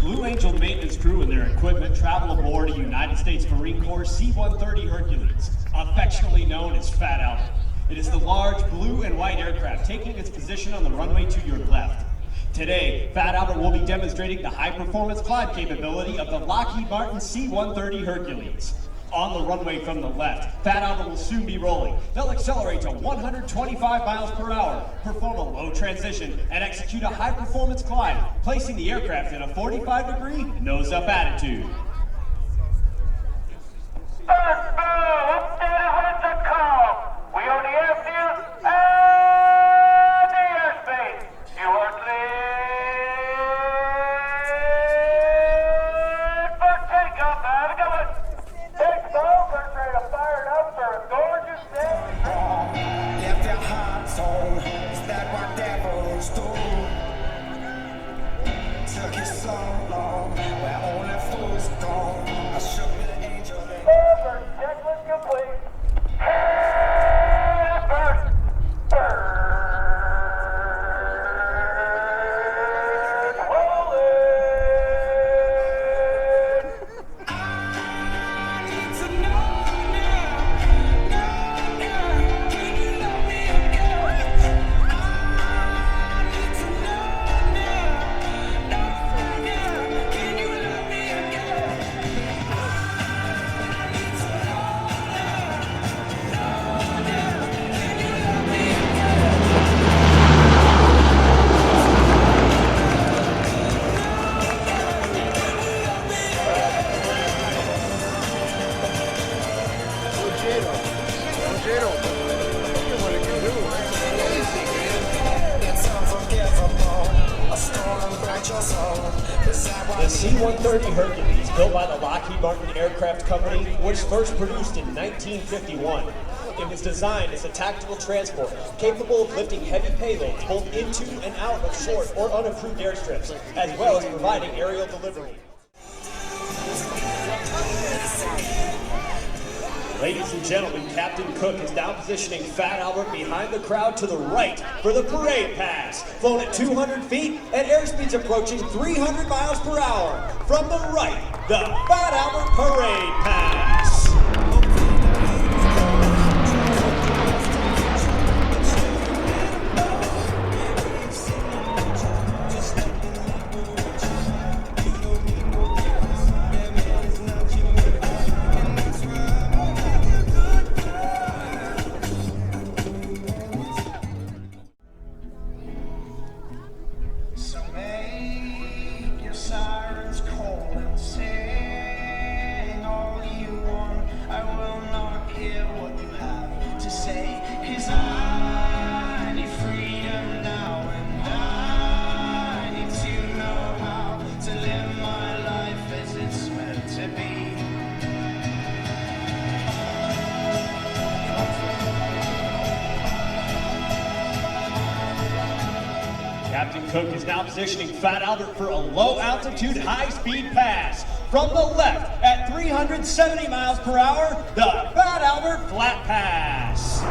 Blue Angel maintenance crew and their equipment travel aboard a United States Marine Corps C-130 Hercules, affectionately known as Fat Albert. It is the large blue and white aircraft taking its position on the runway to your left. Today, Fat Albert will be demonstrating the high-performance climb capability of the Lockheed Martin C-130 Hercules. On the runway from the left, Fat Albert will soon be rolling. They'll accelerate to 125 miles per hour, perform a low transition, and execute a high-performance climb, placing the aircraft in a 45-degree nose-up attitude. We own the airfield and the airspace. You are cleared for takeoff. Have a good one. Thanks, folks. We're trying to fire it up for a gorgeous day. Left your heart's on. Is that what devils do? Took you so long, where only fools go. I shook the angel. Over. Checklist complete. The C-130 Hercules, built by the Lockheed Martin Aircraft Company, was first produced in 1951. It was designed as a tactical transport capable of lifting heavy payloads both into and out of short or unapproved airstrips, as well as providing aerial delivery. Ladies and gentlemen, Captain Cook is now positioning Fat Albert behind the crowd to the right for the parade pass. Flown at 200 feet at airspeeds approaching 300 miles per hour. From the right, the Fat Albert parade pass. Captain Cook is now positioning Fat Albert for a low-altitude, high-speed pass. From the left, at 370 miles per hour, the Fat Albert flat pass.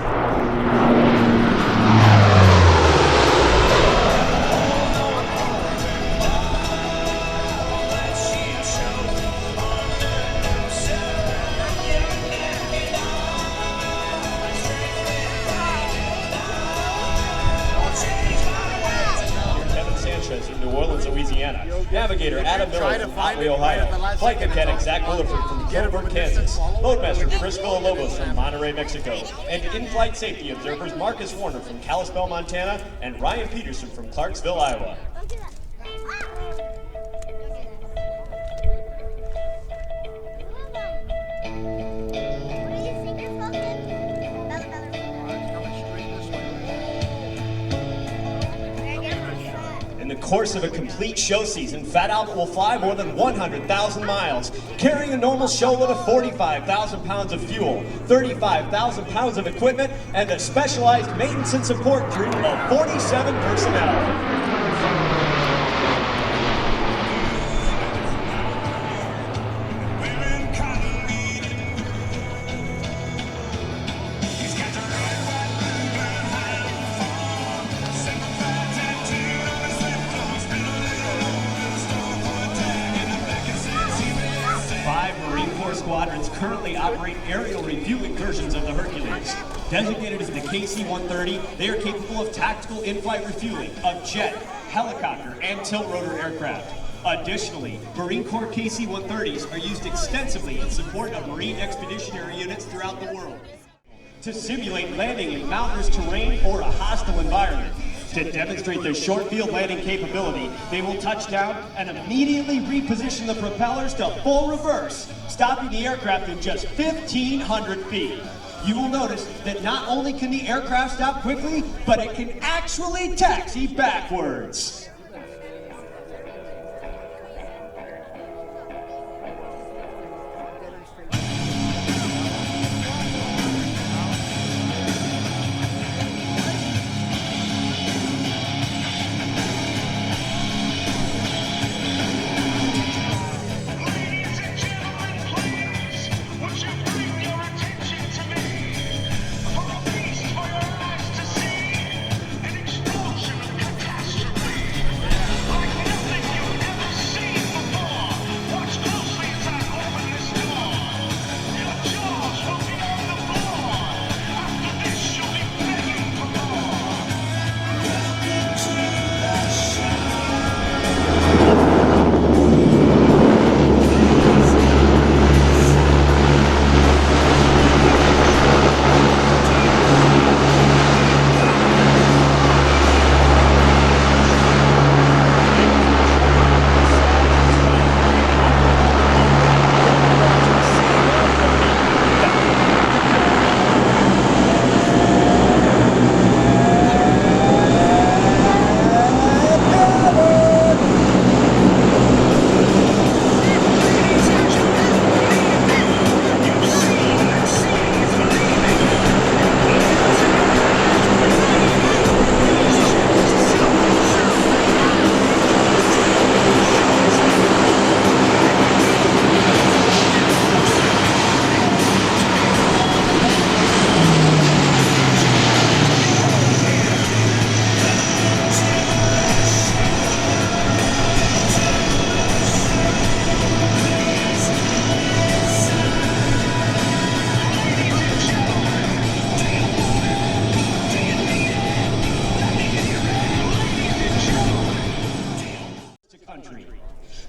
In New Orleans, Louisiana. Navigator Adam Miller from Otway, Ohio. Flight mechanic Zach Williford from Gilbert, Kansas. Loadmaster Chris Villalobos from Monterey, Mexico. And in-flight safety observers Marcus Warner from Kalispell, Montana, and Ryan Peterson from Clarksville, Iowa. In the course of a complete show season, Fat Albert will fly more than 100,000 miles, carrying a normal show load of 45,000 pounds of fuel, 35,000 pounds of equipment, and a specialized maintenance and support crew of 47 personnel. squadrons currently operate aerial refueling versions of the Hercules. Designated as the KC-130, they are capable of tactical in-flight refueling of jet, helicopter, and tilt-rotor aircraft. Additionally, Marine Corps KC-130s are used extensively in support of Marine expeditionary units throughout the world to simulate landing in mountainous terrain or a hostile environment. To demonstrate their short field landing capability, they will touch down and immediately reposition the propellers to full reverse, stopping the aircraft in just 1,500 feet. You will notice that not only can the aircraft stop quickly, but it can actually taxi backwards.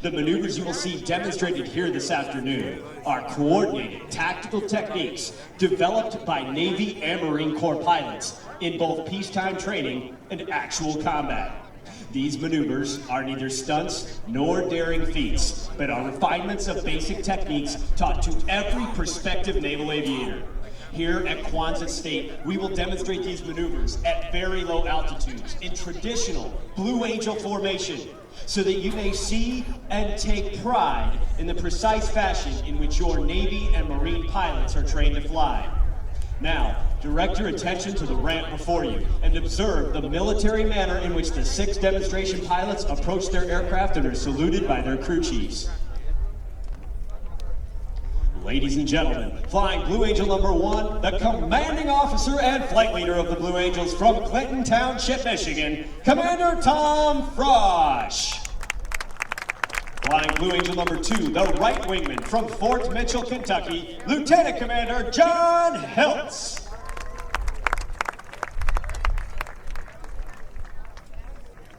The maneuvers you will see demonstrated here this afternoon are coordinated tactical techniques developed by Navy and Marine Corps pilots in both peacetime training and actual combat. These maneuvers are neither stunts nor daring feats, but are refinements of basic techniques taught to every prospective naval aviator. Here at Quonset State, we will demonstrate these maneuvers at very low altitudes in traditional Blue Angel formation, so that you may see and take pride in the precise fashion in which your Navy and Marine pilots are trained to fly. Now, direct your attention to the ramp before you and observe the military manner in which the 6 demonstration pilots approach their aircraft and are saluted by their crew chiefs. Ladies and gentlemen, flying Blue Angel number 1, the commanding officer and flight leader of the Blue Angels from Clinton Township, Michigan, Commander Tom Frosch. Flying Blue Angel number 2, the right wingman from Fort Mitchell, Kentucky, Lieutenant Commander John Hiltz.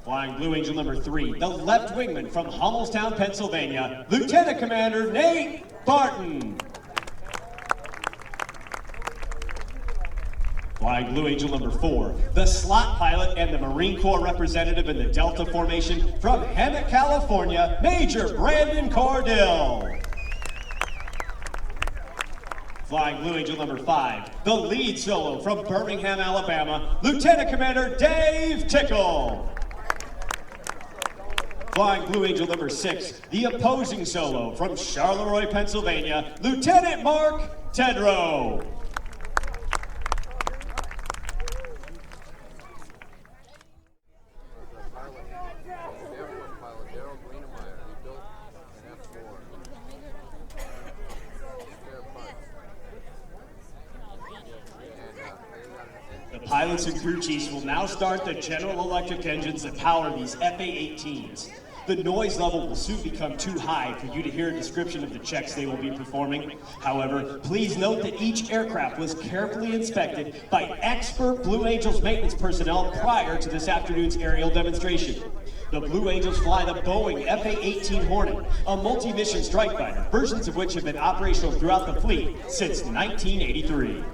Flying Blue Angel number 3, the left wingman from Hummelstown, Pennsylvania, Lieutenant Commander Nate Barton. Flying Blue Angel number 4, the slot pilot and the Marine Corps representative in the Delta Formation from Hemet, California, Major Brandon Cordill. Flying Blue Angel number 5, the lead solo from Birmingham, Alabama, Lieutenant Commander Dave Tickle. Flying Blue Angel number 6, the opposing solo from Charleroi, Pennsylvania, Lieutenant Mark Tedrow. The pilots and crew chiefs will now start the General Electric engines that power these FA-18s. the noise level will soon become too high for you to hear a description of the checks they will be performing. However, please note that each aircraft was carefully inspected by expert Blue Angels maintenance personnel prior to this afternoon's aerial demonstration. The Blue Angels fly the Boeing FA-18 Hornet, a multi-mission strike fighter, versions of which have been operational throughout the fleet since 1983.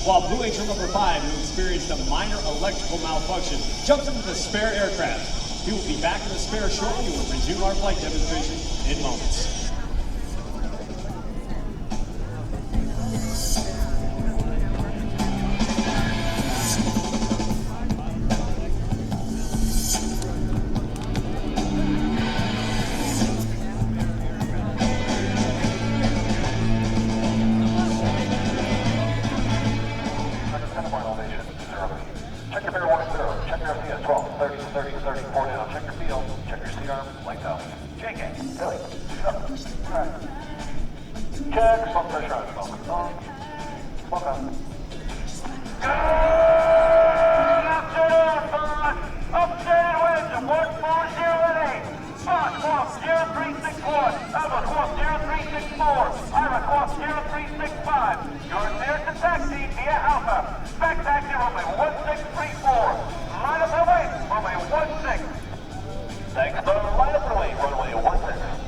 While Blue Angel number 5, who experienced a minor electrical malfunction, jumps into the spare aircraft. He will be back in the spare shortly and will resume our flight demonstration in moments. Check your bear 1-0. Check your FCS 12, 30, 30, 34 down. Check your field. Check your seat arm. Lights out. JK. Billy. Up. Right. Check. Smoke pressure on. Smoke on. Smoke on. Updated winds of 1408. Fox, Quaff 0361. Alpha, Quaff 0364. Ira, Quaff 0365. You're clear to taxi via Alpha. Back taxi runway 1634. Line up the way, runway 16. Thanks, sir. Line up the way, runway 16.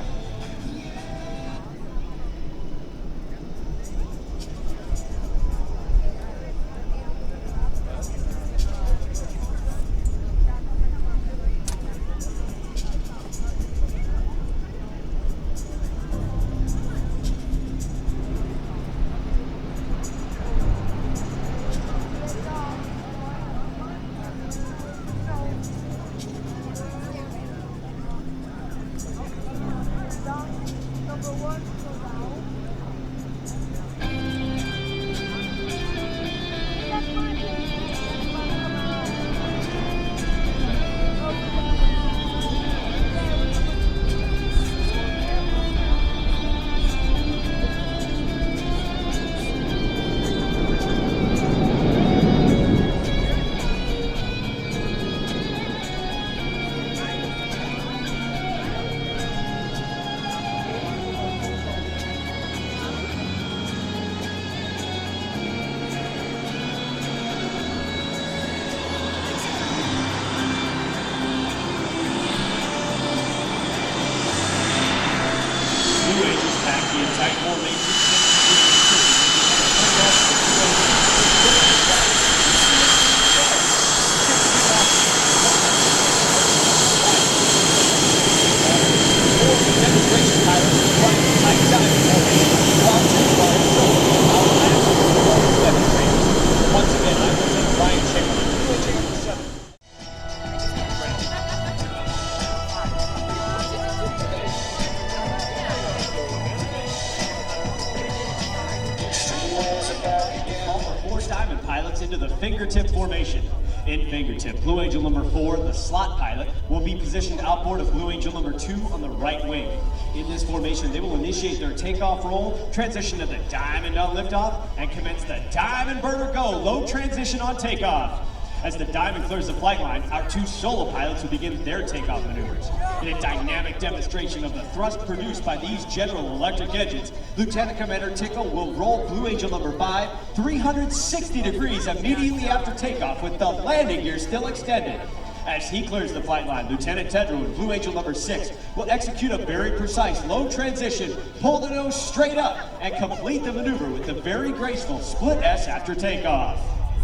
Into the fingertip formation. In fingertip, Blue Angel number 4, the slot pilot, will be positioned outboard of Blue Angel number 2 on the right wing. In this formation, they will initiate their takeoff roll, transition to the diamond on liftoff, and commence the diamond burner go, low transition on takeoff. As the diamond clears the flight line, our 2 solo pilots will begin their takeoff maneuvers. In a dynamic demonstration of the thrust produced by these General Electric engines, Lieutenant Commander Tickle will roll Blue Angel number 5 360 degrees immediately after takeoff with the landing gear still extended. As he clears the flight line, Lieutenant Tedrow and Blue Angel number 6 will execute a very precise low transition, pull the nose straight up, and complete the maneuver with the very graceful split S after takeoff.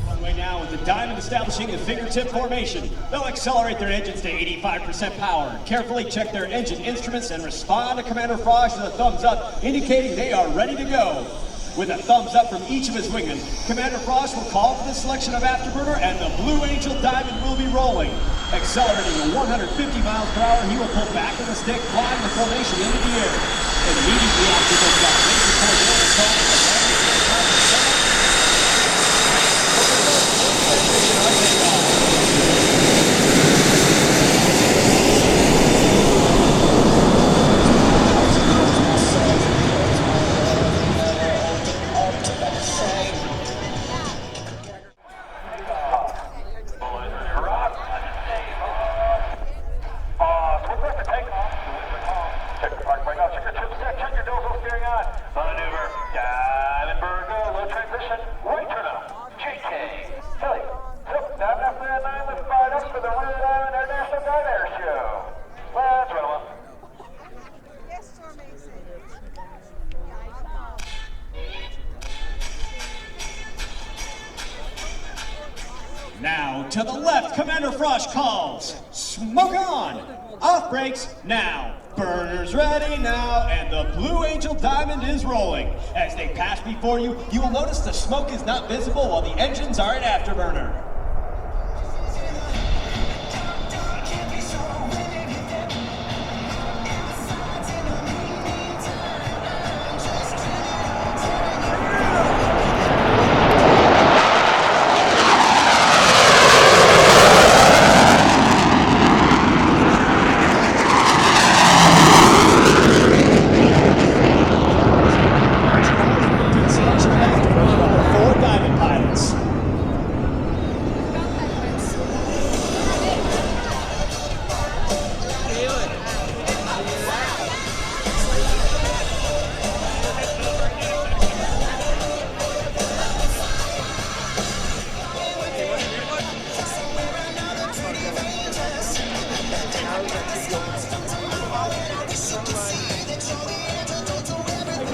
Runway now with the diamond establishing the fingertip formation. They'll accelerate their engines to 85% power, carefully check their engine instruments, and respond to Commander Frost with a thumbs up, indicating they are ready to go. With a thumbs up from each of his wingmen, Commander Frost will call for the selection of afterburner, and the Blue Angel Diamond will be rolling. Accelerating at 150 miles per hour, he will pull back on the stick, flying the formation into the air. Immediately after the major coordinates call for the for the Rhode International Airshow. Let's roll up. Yes, Storm Mason. Now to the left, Commander Frost calls. Smoke on! Off brakes now. Burners ready now, and the Blue Angel Diamond is rolling. As they pass before you, you will notice the smoke is not visible while the engines are in afterburner.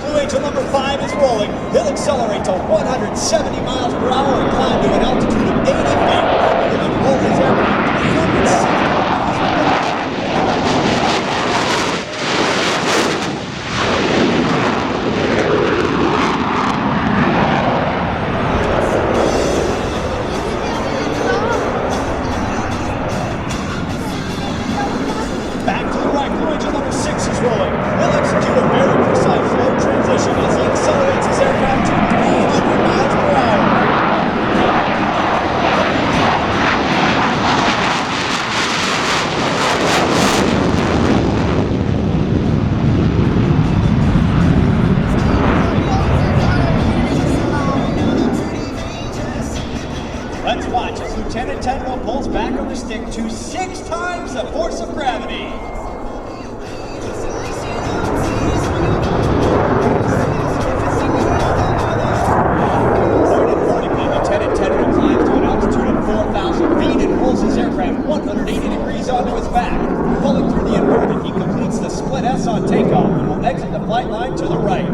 Blue Angel number 5 is rolling. He'll accelerate to 170 miles per hour and climb to an altitude of 80 feet. He'll then roll his aircraft 360 back to the right. Blue Angel number 6 is rolling. He'll execute a very precise low transition as he accelerates his aircraft to 300 miles per hour. Let's watch as Lieutenant Tedrow pulls back on the stick to 6 times the force of gravity. Pointed vertically, Lieutenant Tedrow climbs to an altitude of 4,000 feet and pulls his aircraft 180 degrees onto its back. Pulling through the inverted, he completes the split S on takeoff and will exit the flight line to the right.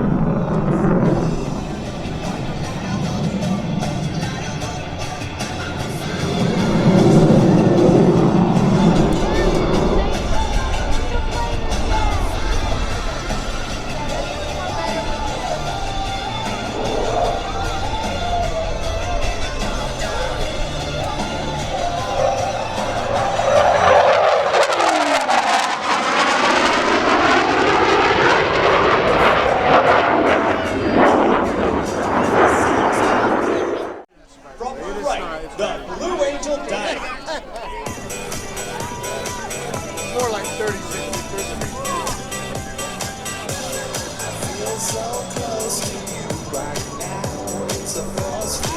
Feel so close to you right now. It's a force field.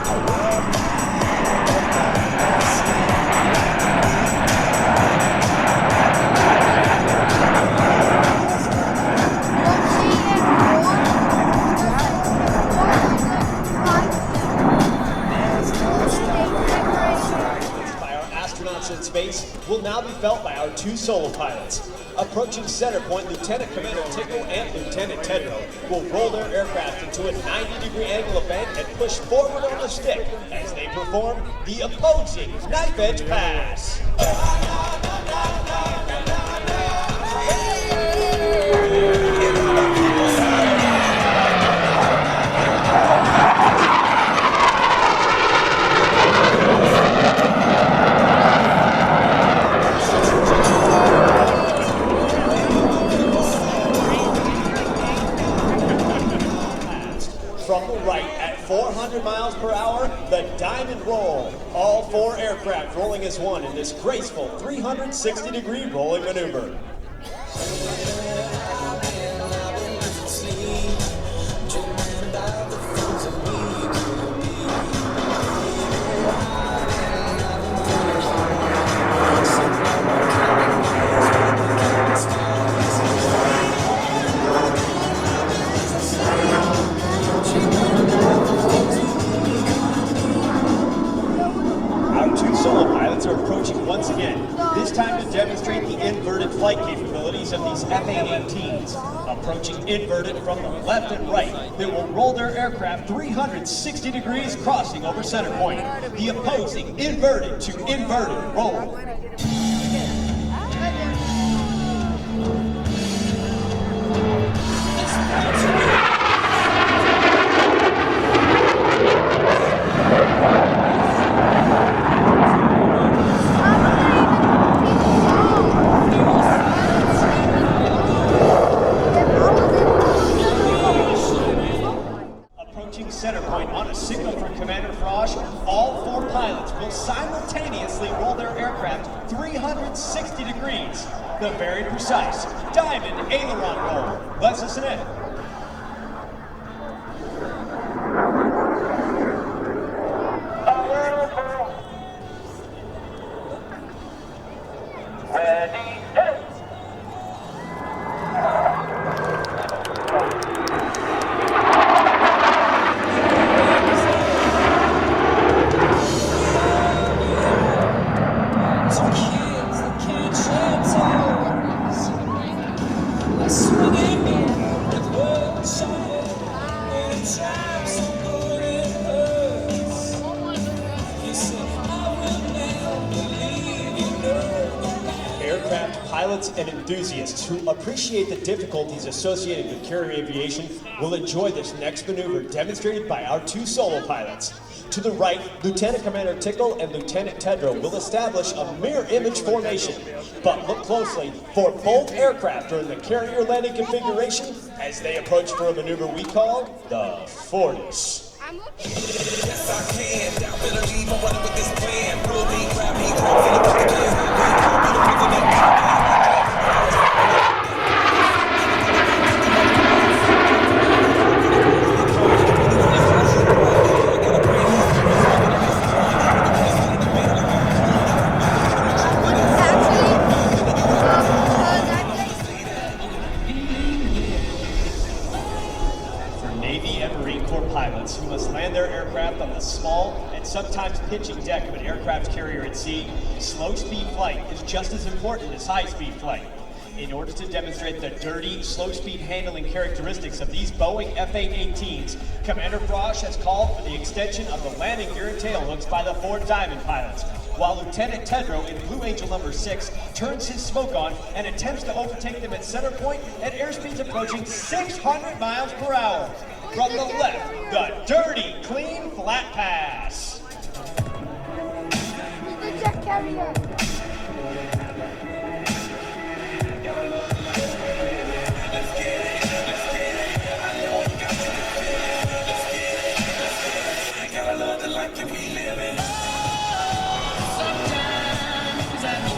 I wear my by our astronauts in space will now be felt by our two solo pilots. Approaching center point, Lieutenant Commander Tickle and Lieutenant Tedrow will roll their aircraft into a 90-degree angle of bank and push forward on the stick as they perform the opposing knife edge pass. From the right at 400 miles per hour, the Diamond Roll. All four aircraft rolling as one in this graceful 360-degree rolling maneuver. Are approaching once again, this time to demonstrate the inverted flight capabilities of these FA-18s. Approaching inverted from the left and right, they will roll their aircraft 360 degrees, crossing over center point. The opposing inverted to inverted roll. Center point on a signal from Commander Frosch, all four pilots will simultaneously roll their aircraft 360 degrees. The very precise diamond aileron roll. Let's listen in. Ready, hit! Pilots and enthusiasts who appreciate the difficulties associated with carrier aviation will enjoy this next maneuver demonstrated by our two solo pilots. To the right, Lieutenant Commander Tickle and Lieutenant Tedrow will establish a mirror image formation. But look closely, for both aircraft are in the carrier landing configuration as they approach for a maneuver we call the Fortis. Yes, I can. Doubt better leave. I'm running with this plan. Pull me, grab me, grab me, put the gas. Who must land their aircraft on the small and sometimes pitching deck of an aircraft carrier at sea, slow-speed flight is just as important as high-speed flight. In order to demonstrate the dirty, slow-speed handling characteristics of these Boeing F-A-18s, Commander Frosch has called for the extension of the landing gear and tail hooks by the four Diamond pilots, while Lieutenant Tedrow in Blue Angel number 6 turns his smoke on and attempts to overtake them at center point at airspeeds approaching 600 miles per hour. From the left, the dirty, clean, flat pass. The jet carrier. I gotta love the life that we live in. Sometimes I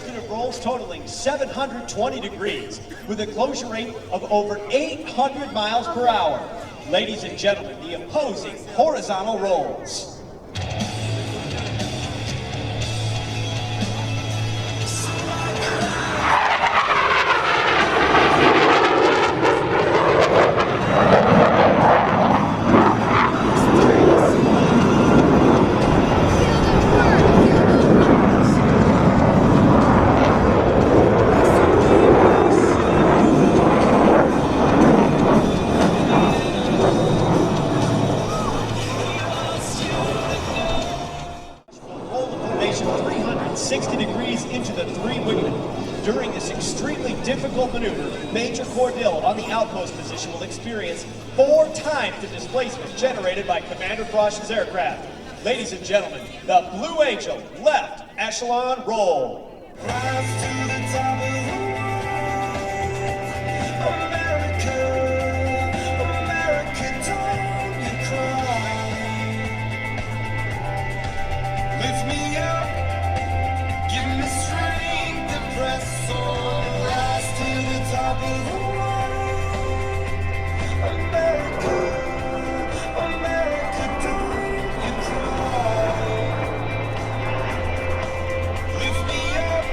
consecutive rolls totaling 720 degrees with a closure rate of over 800 miles per hour. Ladies and gentlemen, the opposing horizontal rolls. Roll the formation 360 degrees into the three-wingman. During this extremely difficult maneuver, Major Cordell on the outpost position will experience 4 times the displacement generated by Commander Frosch's aircraft. Ladies and gentlemen, the Blue Angel left echelon roll. Rise to the top of the world. America, America, don't you cry. Lift me up, give me strength and press on. Rise to the top of the world. America, America, don't you cry. Lift me up,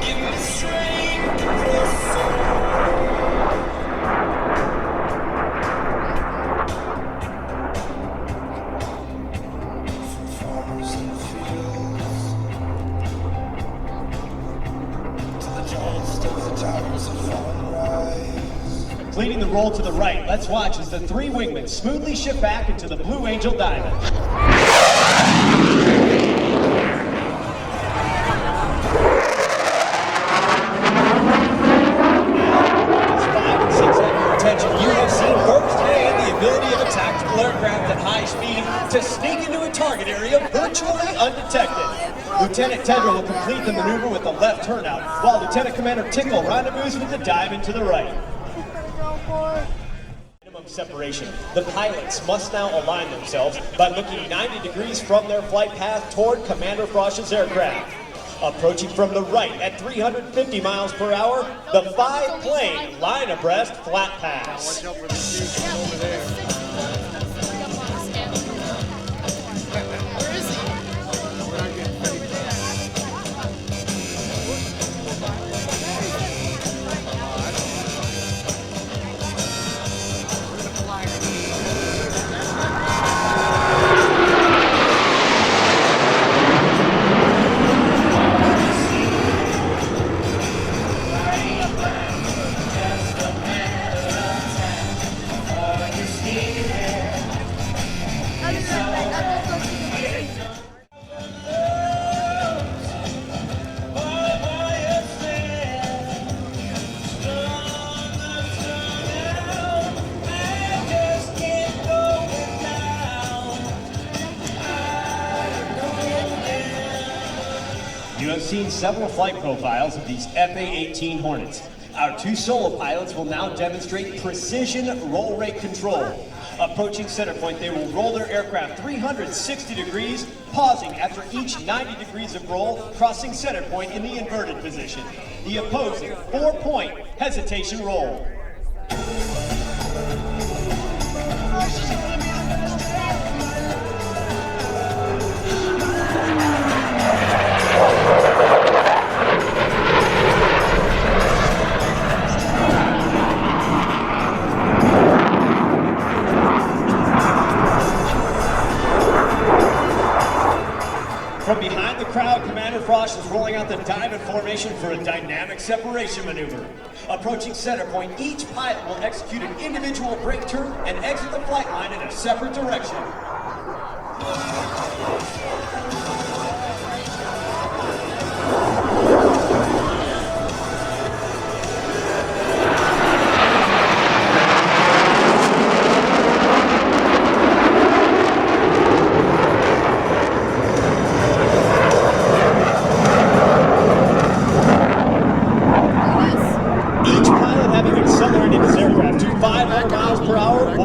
give me strength to press on. Just as the towers of fallen rise. Completing the roll to the right, let's watch as the three wingmen smoothly shift back into the Blue Angel Diamond. 5 and 6 at your attention. You have seen firsthand the ability of a tactical aircraft at high speed to sneak into a target area virtually undetected. Lieutenant Tendril will complete the maneuver with the left turnout, while Lieutenant Commander Tickle rendezvous with the Diamond to the right. Minimum separation. The pilots must now align themselves by looking 90 degrees from their flight path toward Commander Frosch's aircraft. Approaching from the right at 350 miles per hour, the 5-plane line abreast flat pass. You have seen several flight profiles of these FA-18 Hornets. Our two solo pilots will now demonstrate precision roll rate control. Approaching center point, they will roll their aircraft 360 degrees, pausing after each 90 degrees of roll, crossing center point in the inverted position. The opposing 4-point hesitation roll. From behind the crowd, Commander Frosch is rolling out the diamond formation for a dynamic separation maneuver. Approaching center point, each pilot will execute an individual brake turn and exit the flight line in a separate direction.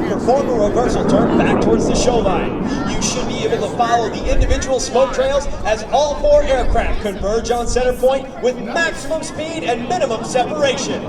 Perform a reversal turn back towards the show line. You should be able to follow the individual smoke trails as all 4 aircraft converge on center point with maximum speed and minimum separation.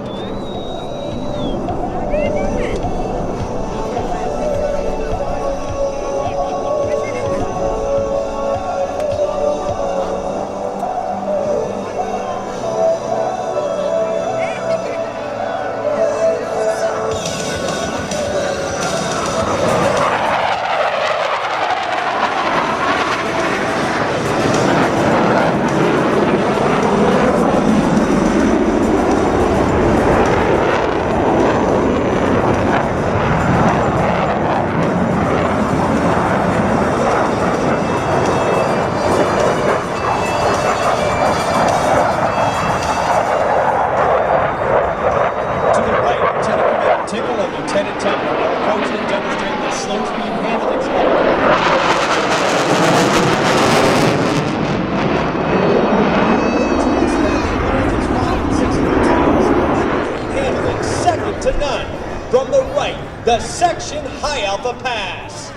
From the right, the section High Alpha Pass.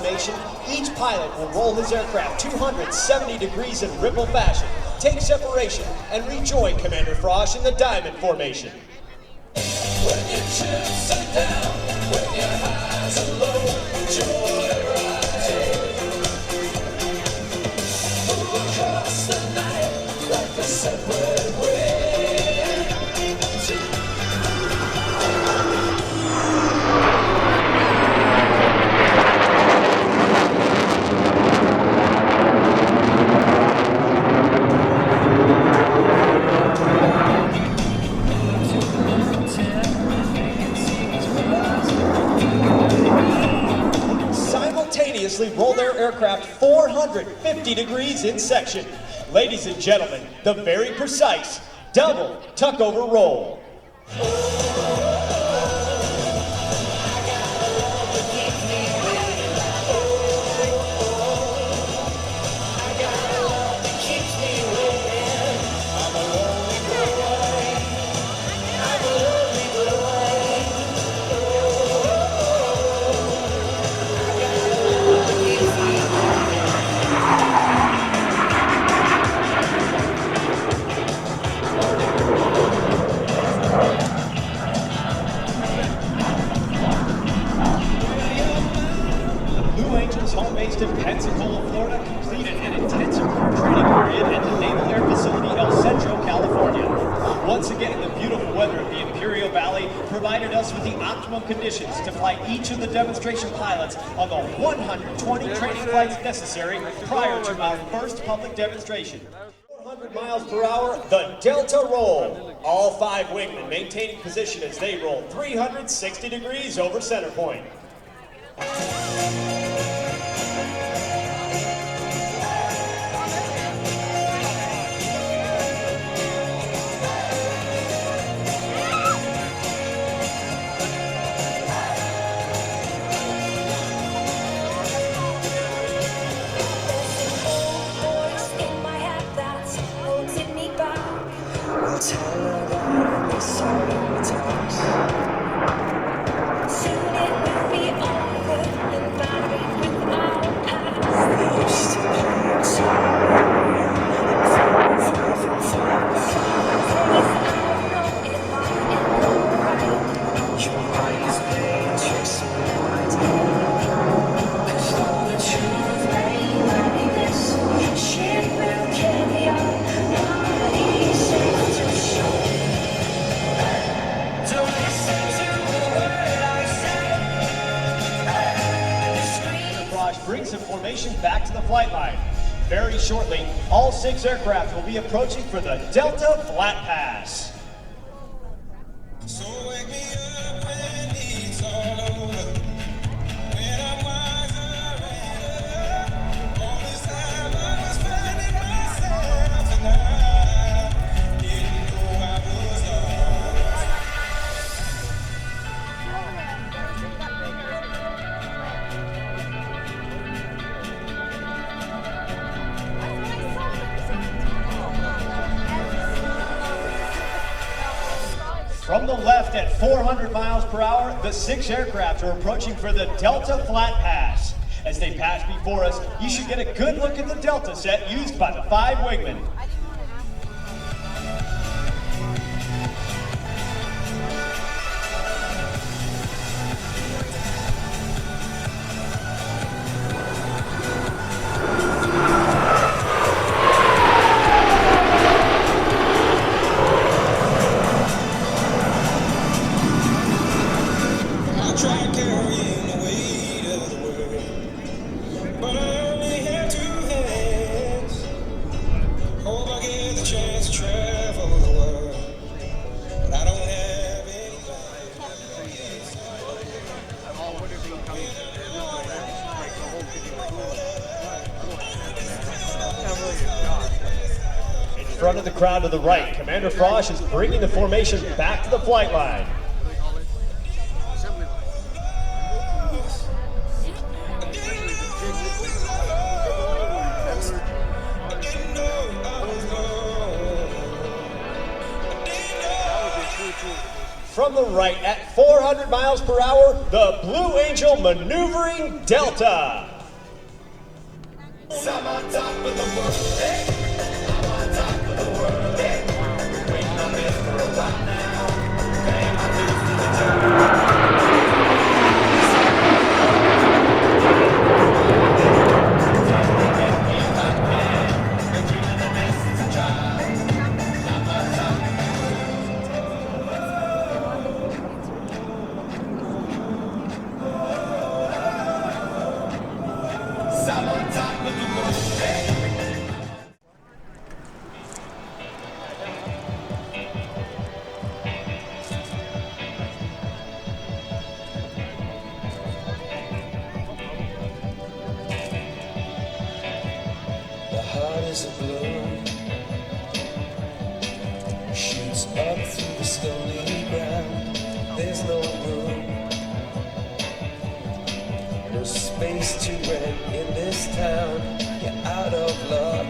formation, each pilot will roll his aircraft 270 degrees in ripple fashion, take separation, and rejoin Commander Frosch in the diamond formation. When your chips are down, when your highs are low, joyride. Move across the night like a separate way. Simultaneously roll their aircraft 450 degrees in section. Ladies and gentlemen, the very precise double tuck-over roll. Home-based in Pensacola, Florida, completed an intensive crew training period at the Naval Air Facility El Centro, California. Once again, the beautiful weather of the Imperial Valley provided us with the optimum conditions to fly each of the demonstration pilots on the 120 training flights necessary prior to our first public demonstration. 400 miles per hour, the Delta roll. All 5 wingmen maintaining position as they roll 360 degrees over center point. Brings the formation back to the flight line. Very shortly, all 6 aircraft will be approaching for the Delta Flat Pass. So wake me up when it's all over. When I'm wiser and all this time I was finding myself and I didn't know I was lost. From the left at 400 miles per hour, the 6 aircraft are approaching for the Delta Flat Pass. As they pass before us, you should get a good look at the Delta set used by the 5 wingmen. Try carrying the weight of the world, but I only have 2 hands. Hope I get the chance to travel the world, but I don't have any In front of the crowd to the right, Commander Frosch is bringing the formation back to the flight line. From the right at 400 miles per hour, the Blue Angel maneuvering Delta. I'm on top of the world. Hey, I'm on top of the world. Hey, waiting on this for a while now. Paying my dues to the top. I'm on top of the world. The heart is a balloon, shoots up through the stony ground. There's no room, no space to rent in this town. You're out of luck,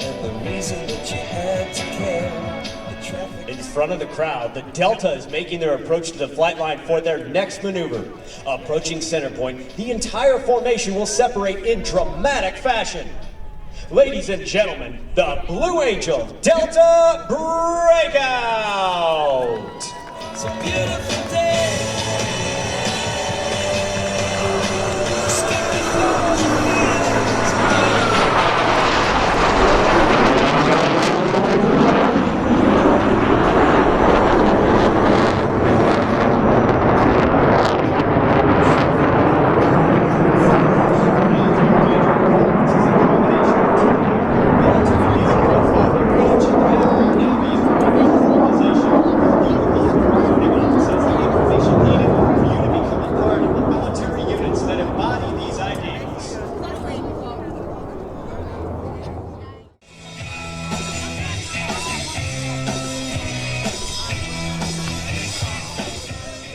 and the reason that you had to care, the traffic. In front of the crowd, the Delta is making their approach to the flight line for their next maneuver. Approaching center point, the entire formation will separate in dramatic fashion. Ladies and gentlemen, the Blue Angel Delta Breakout! It's a beautiful day.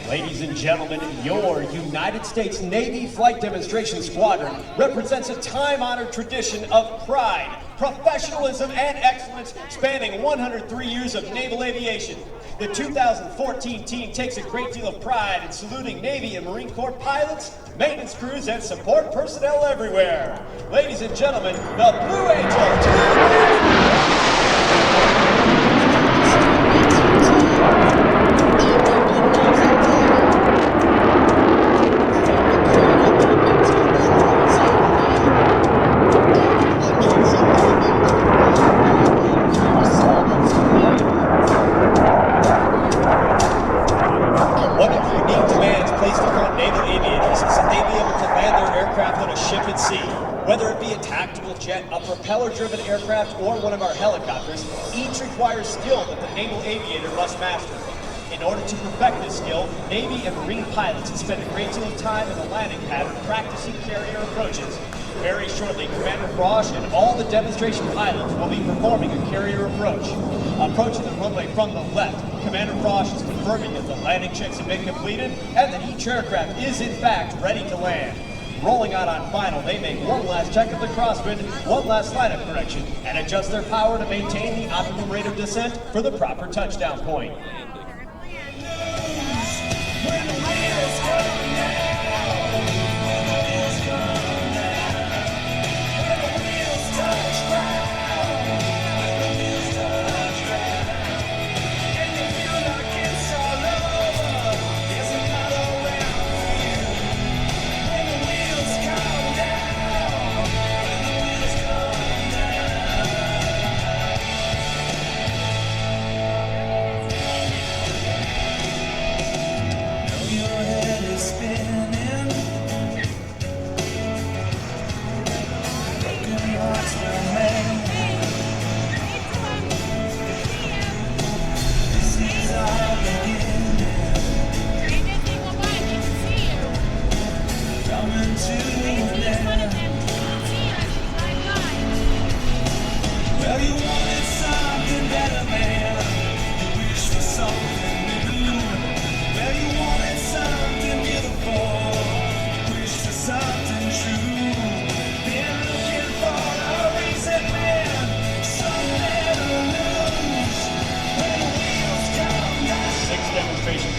Ladies and gentlemen, your United States Navy Flight Demonstration Squadron represents a time-honored tradition of pride, professionalism, and excellence spanning 103 years of naval aviation. The 2014 team takes a great deal of pride in saluting Navy and Marine Corps pilots, maintenance crews, and support personnel everywhere. Ladies and gentlemen, the Blue Angel. Whether it be a tactical jet, a propeller-driven aircraft, or one of our helicopters, each requires skill that the naval aviator must master. In order to perfect this skill, Navy and Marine pilots have spent a great deal of time in the landing pattern practicing carrier approaches. Very shortly, Commander Frosch and all the demonstration pilots will be performing a carrier approach. Approaching the runway from the left, Commander Frosch is confirming that the landing checks have been completed and that each aircraft is in fact ready to land. Rolling out on final, they make one last check of the crosswind, one last line of correction, and adjust their power to maintain the optimum rate of descent for the proper touchdown point.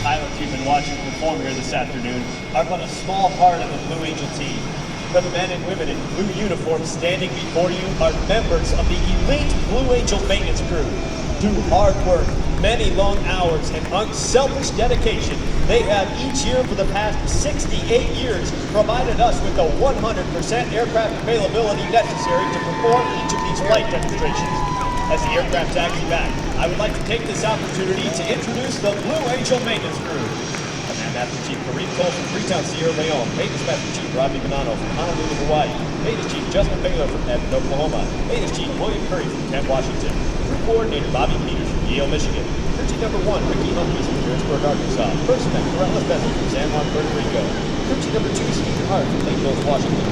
Pilots you've been watching perform here this afternoon are but a small part of the Blue Angel team. The men and women in blue uniforms standing before you are members of the elite Blue Angel maintenance crew. Through hard work, many long hours, and unselfish dedication, they have each year for the past 68 years provided us with the 100% aircraft availability necessary to perform each of these flight demonstrations. As the aircraft taxi back, I would like to take this opportunity to introduce the Blue Angel maintenance crew. Command Master Chief Kareem Cole from Freetown, Sierra Leone. Maintenance Master Chief Rodney Bonanno from Honolulu, Hawaii. Maintenance Chief Justin Baylor from Edmond, Oklahoma. Maintenance Chief William Curry from Kent, Washington. Crew Coordinator Bobby Peters from Yale, Michigan. Crew Chief number 1, Ricky Humphries from Harrisburg, Arkansas. First Mech Corrales Besson from San Juan, Puerto Rico. Crew Chief number 2, Stephen Hart from Lake Hills, Washington.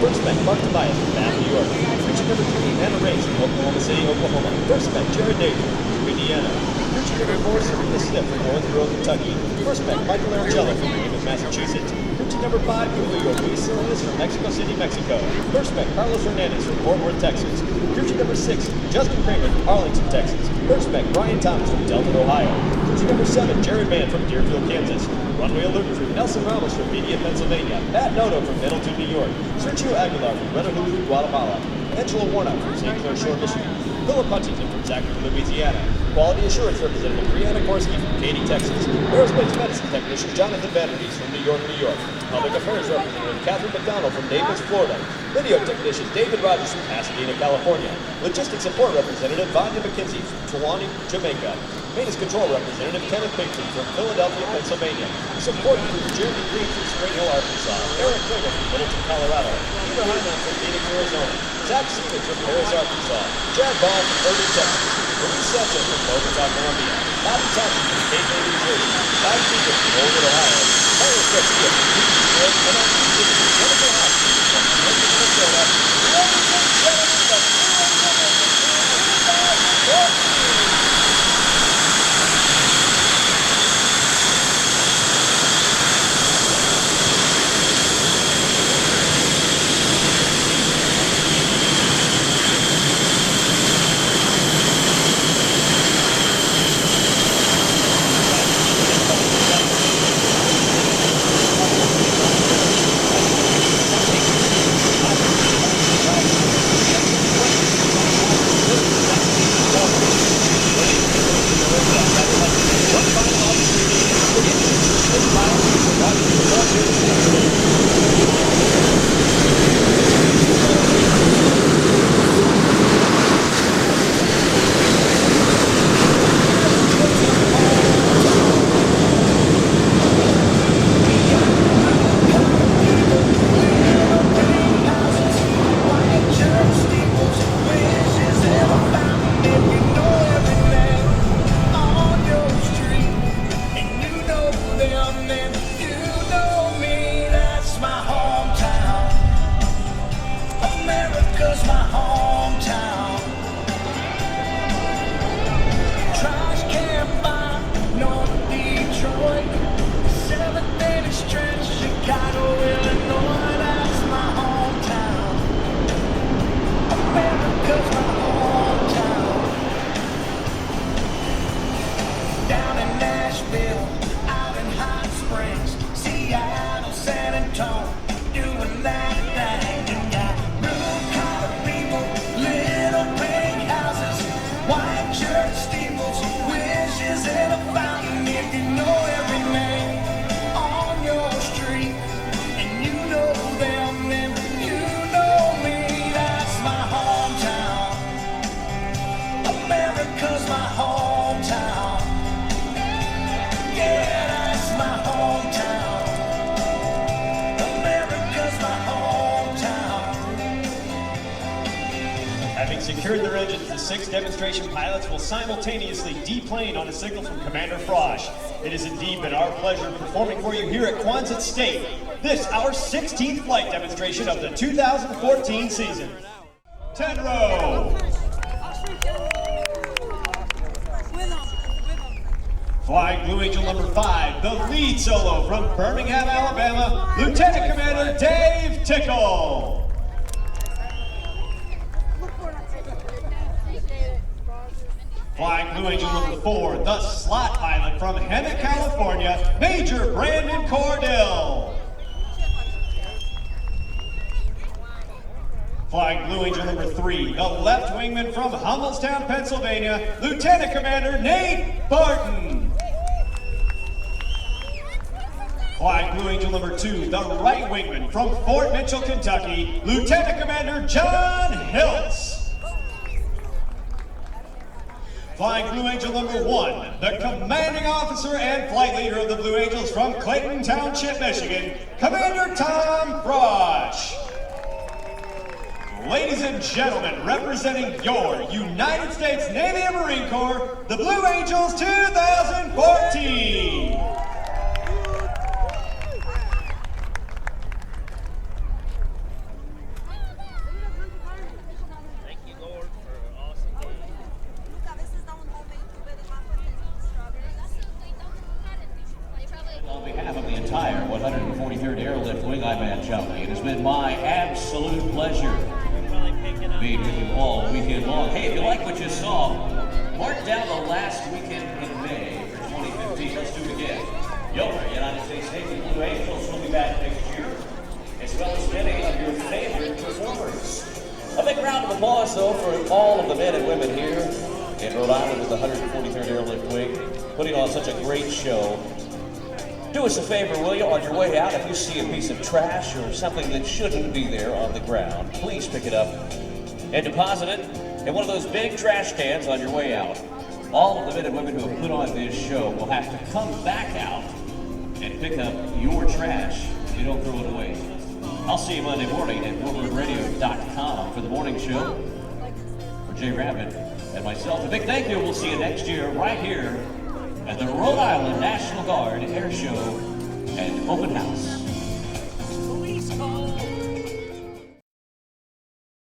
First Mech Mark Tobias from Bath, New York. Crew Chief number 3, Anna Raines from Oklahoma City, Oklahoma. First Mech Jared Davis from Indiana. Crew Chief number 4, Serena Smith from Owensboro, Kentucky. First Mech Michael Arangello from Greenville, Massachusetts. Crew Chief number 5, Julio Luis Salinas from Mexico City, Mexico. First Mech Carlos Hernandez from Fort Worth, Texas. Crew Chief number 6, Justin Kramer from Arlington, Texas. First Mech Brian Thomas from Delta, Ohio. Crew Chief number 7, Jared Mann from Deerfield, Kansas. Runway alert crew, Nelson Ramos from Media, Pennsylvania. Pat Noto from Middleton, New York. Sergio Aguilar from Honolulu, Guatemala. Angela Warnock from St. Clair Shore, Michigan. Philip Huntington from Zachary, Louisiana. Quality Assurance Representative Brianna Korski from Katy, Texas. Aerospace Medicine Technician Jonathan Vanderbeest from New York, New York. Public Affairs Representative Catherine McDonald from Naples, Florida. Video Technician David Rogers from Pasadena, California. Logistics Support Representative Vanya McKenzie from Trelawney, Jamaica. Maintenance Control Representative Kenneth Pinckney from Philadelphia, Pennsylvania. Support crew Jeremy Green from Spring Hill, Arkansas. Eric Kramer from Middleton, Colorado. Peter Hyman from Phoenix, Arizona. Zach Stevens from Paris, Arkansas. Chad Ball from Irving, Texas. Luis Sanchez from Bogota, Colombia. Bobby Thompson from Cape May, New Jersey. Todd Seeger from Oldwood, Ohio. Carlos Garcia from Houston, New York. And our Jennifer Hopkins from Lincoln, Minnesota. Ladies and gentlemen, the Blue Angel 2014. Secured their engines, the 6 demonstration pilots will simultaneously deplane on a signal from Commander Frosch. It has indeed been our pleasure performing for you here at Quonset State. This, our 16th flight demonstration of the 2014 season. 10 row. Flying Blue Angel number 5, the lead solo from Birmingham, Alabama, Lieutenant Commander Dave Tickle. Flying Blue Angel number 4, the slot pilot from Hemet, California, Major Brandon Cordell. Flying Blue Angel number 3, the left wingman from Hummelstown, Pennsylvania, Lieutenant Commander Nate Barton. Flying Blue Angel number 2, the right wingman from Fort Mitchell, Kentucky, Lieutenant Commander John Hiltz. Flying Blue Angel number 1, the commanding officer and flight leader of the Blue Angels from Clayton Township, Michigan, Commander Tom Frosch. Ladies and gentlemen, representing your United States Navy and Marine Corps, the Blue Angels 2014. On behalf of the entire 143rd Airlift Wing Iman Company, it has been my absolute pleasure being with you all weekend long. Hey, if you like what you saw, mark down the last weekend in May for 2015. Let's do it again. Your United States Navy Blue Angels will be back next year, as well as many of your favorite performers. A big round of applause, though, for all of the men and women here in Rhode Island with the 143rd Airlift Wing, putting on such a great show. Do us a favor, will you, on your way out, if you see a piece of trash or something that shouldn't be there on the ground, please pick it up and deposit it in one of those big trash cans on your way out. All of the men and women who have put on this show will have to come back out and pick up your trash. You don't throw it away. I'll see you Monday morning at WorldRadio.com for the morning show. For Jay Rabbit and myself, a big thank you. We'll see you next year right here at the Rhode Island National Guard Air Show and Open House. Police call.